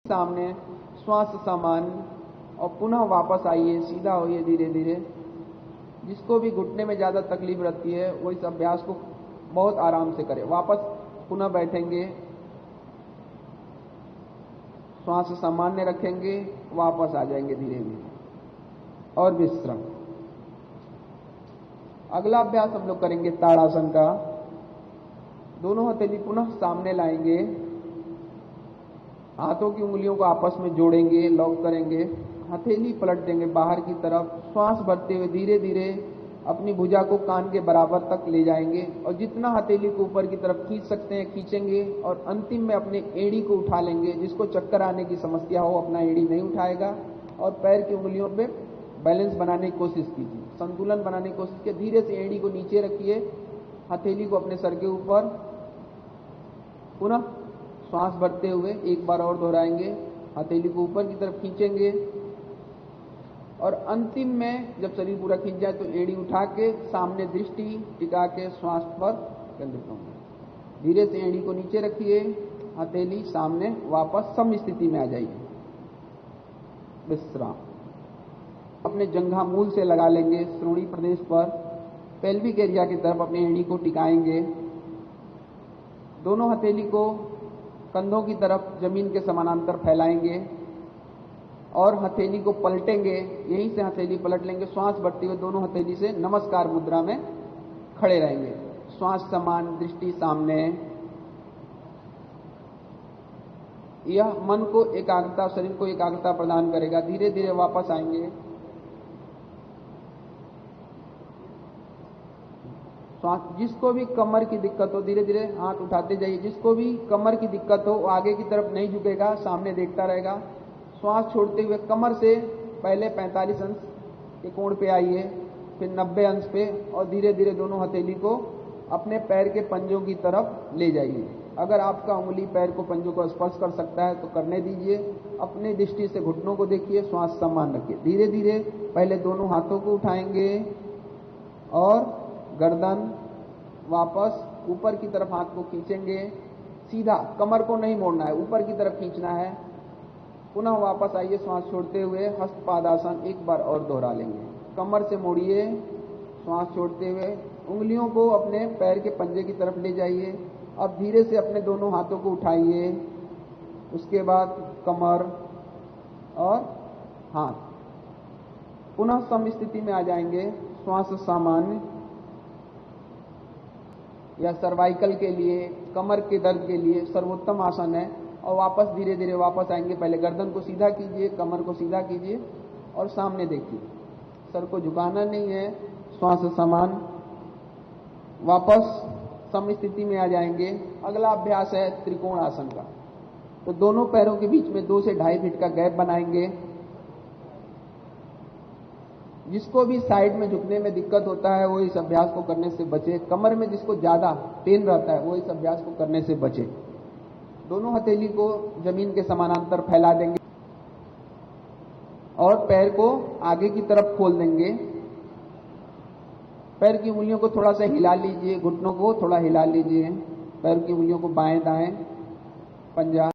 सामने, श्वास सामान्य और पुनः वापस आइए, सीधा होइए धीरे धीरे। जिसको भी घुटने में ज़्यादा तकलीफ रहती है वो इस अभ्यास को बहुत आराम से करे। वापस पुनः बैठेंगे, श्वास सामान्य रखेंगे, वापस आ जाएंगे धीरे धीरे और विश्राम। अगला अभ्यास हम लोग करेंगे ताड़ासन का। दोनों हथेली पुनः सामने लाएंगे, हाथों की उंगलियों को आपस में जोड़ेंगे, लॉक करेंगे, हथेली पलट देंगे बाहर की तरफ। श्वास भरते हुए धीरे धीरे अपनी भुजा को कान के बराबर तक ले जाएंगे और जितना हथेली को ऊपर की तरफ खींच सकते हैं खींचेंगे और अंतिम में अपने एड़ी को उठा लेंगे। जिसको चक्कर आने की समस्या हो अपना एड़ी नहीं उठाएगा और पैर की उंगलियों पे बैलेंस बनाने की कोशिश कीजिए, संतुलन बनाने की कोशिश कीजिए। धीरे से एड़ी को नीचे रखिए, हथेली को अपने सर के ऊपर, पुनः श्वास भरते हुए एक बार और दोहराएंगे, हथेली को ऊपर की तरफ खींचेंगे और अंतिम में जब शरीर पूरा खींच जाए तो एड़ी उठा के सामने दृष्टि टिका के श्वास पर केंद्रित होंगे। धीरे से एड़ी को नीचे रखिए, हथेली सामने, वापस सम स्थिति में आ जाइए। विश्राम। अपने जंघा मूल से लगा लेंगे, श्रोणी प्रदेश पर पेल्विक एरिया की तरफ अपनी एड़ी को टिकाएंगे। दोनों हथेली को कंधों की तरफ जमीन के समानांतर फैलाएंगे और हथेली को पलटेंगे। यहीं से हथेली पलट लेंगे। श्वास भरते हुए दोनों हथेली से नमस्कार मुद्रा में खड़े रहेंगे। श्वास समान, दृष्टि सामने। यह मन को एकाग्रता, शरीर को एकाग्रता प्रदान करेगा। धीरे धीरे वापस आएंगे। श्वास। जिसको भी कमर की दिक्कत हो धीरे धीरे हाथ उठाते जाइए। जिसको भी कमर की दिक्कत हो वो आगे की तरफ नहीं झुकेगा, सामने देखता रहेगा। श्वास छोड़ते हुए कमर से पहले 45 अंश के कोण पे आइए, फिर 90 अंश पे और धीरे धीरे दोनों हथेली को अपने पैर के पंजों की तरफ ले जाइए। अगर आपका उंगली पैर को पंजों को स्पर्श कर सकता है तो करने दीजिए। अपनी दृष्टि से घुटनों को देखिए, श्वास समान रखिए। धीरे धीरे पहले दोनों हाथों को उठाएंगे और गर्दन, वापस ऊपर की तरफ हाथ को खींचेंगे। सीधा, कमर को नहीं मोड़ना है, ऊपर की तरफ खींचना है। पुनः वापस आइए, श्वास छोड़ते हुए हस्तपादासन एक बार और दोहरा लेंगे। कमर से मोड़िए, श्वास छोड़ते हुए उंगलियों को अपने पैर के पंजे की तरफ ले जाइए। अब धीरे से अपने दोनों हाथों को उठाइए। उसके बाद कमर और हाथ पुनः सम स्थिति में आ जाएंगे। श्वास सामान्य। या सर्वाइकल के लिए, कमर के दर्द के लिए सर्वोत्तम आसन है। और वापस धीरे धीरे वापस आएंगे। पहले गर्दन को सीधा कीजिए, कमर को सीधा कीजिए और सामने देखिए। सर को झुकाना नहीं है। श्वास समान। वापस सम स्थिति में आ जाएंगे। अगला अभ्यास है त्रिकोण आसन का। तो दोनों पैरों के बीच में 2 से 2.5 फीट का गैप बनाएंगे। जिसको भी साइड में झुकने में दिक्कत होता है वो इस अभ्यास को करने से बचे। कमर में जिसको ज्यादा पेन रहता है वो इस अभ्यास को करने से बचे। दोनों हथेली को जमीन के समानांतर फैला देंगे और पैर को आगे की तरफ खोल देंगे। पैर की उंगलियों को थोड़ा सा हिला लीजिए, घुटनों को थोड़ा हिला लीजिए। पैर की उंगलियों को बाएं दाएं पंजा